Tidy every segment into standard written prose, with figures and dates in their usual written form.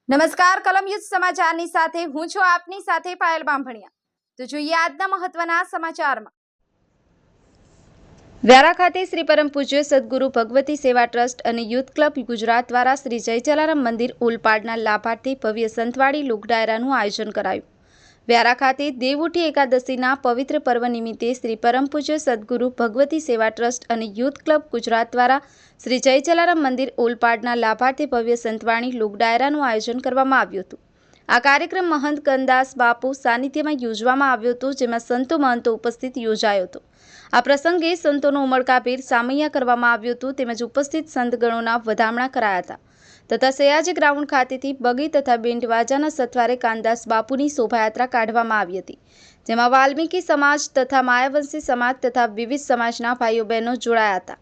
નમસ્કાર, કલમયુદ્ધ સમાચારની સાથે હું છું આપની સાથે પાયલ બામભણિયા। તો જોઈએ આજના મહત્વના સમાચારમાં। વ્યારા ખાતે શ્રી પરમ પૂજ્ય સદગુરુ ભગવતી સેવા ટ્રસ્ટ અને યુથ ક્લબ ગુજરાત દ્વારા શ્રી જય જલારામ મંદિર ઓલપાડના લાભાર્થી ભવ્ય સંતવાડી લોક ડાયરાનું આયોજન કરાયું। વ્યારા ખાતે દેવઉઠી એકાદશીના પવિત્ર પર્વ નિમિત્તે શ્રી પરમ પૂજ્ય સદગુરુ ભગવતી સેવા ટ્રસ્ટ અને યુથ ક્લબ ગુજરાત દ્વારા શ્રી જય જલારામ મંદિર ઓલપાડના લાભાર્થી ભવ્ય સંતવાણી લોક ડાયરાનું આયોજન કરવામાં આવ્યું હતું। આ કાર્યક્રમ મહંત ગનદાસ બાપુ સાનિધ્યમાં યોજવામાં આવ્યો હતો, જેમાં સંતો મહંતો ઉપસ્થિત યોજાયો હતો। આ પ્રસંગે સંતોનો ઉમળકાભેર સામૈયા કરવામાં આવ્યો હતો, તેમજ ઉપસ્થિત સંતગણોના વધામણા કરાયા હતા તથા સયાજી ગ્રાઉન્ડ ખાતેથી બગી તથા બેન્ડ વાજાના સથવારે કાનદાસ બાપુની શોભાયાત્રા કાઢવામાં આવી હતી, જેમાં વાલ્મીકી સમાજ તથા માયાવંશી સમાજ તથા વિવિધ સમાજના ભાઈઓ બહેનો જોડાયા હતા।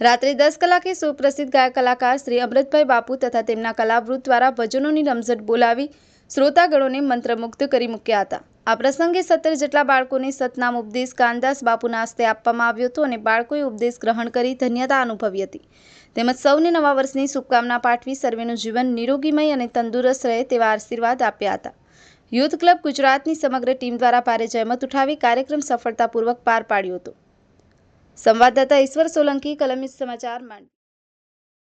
રાત્રે 10 કલાકે સુપ્રસિદ્ધ ગાયક કલાકાર શ્રી અમૃતભાઈ બાપુ તથા તેમના કલાવૃત્ત દ્વારા ભજનોની રમઝટ બોલાવી શ્રોતાગણોને મંત્રમુગ્ધ કરી મૂક્યા હતા। આ પ્રસંગે 17 જેટલા બાળકોને સતનામ ઉપદેશ કાનદાસ બાપુના હસ્તે આપવામાં આવ્યો હતો અને બાળકોએ ઉપદેશ ગ્રહણ કરી ધન્યતા અનુભવી હતી, તેમજ સૌને નવા વર્ષની શુભકામના પાઠવી સર્વેનું જીવન નિરોગીમય અને તંદુરસ્ત રહે તેવા આશીર્વાદ આપ્યા હતા। યુથ ક્લબ ગુજરાતની સમગ્ર ટીમ દ્વારા ભારે જહેમત ઉઠાવી કાર્યક્રમ સફળતાપૂર્વક પાર પાડ્યો હતો। સંવાદદાતા ઈશ્વર સોલંકી, કલમયુદ્ધ સમાચાર, માંડવી।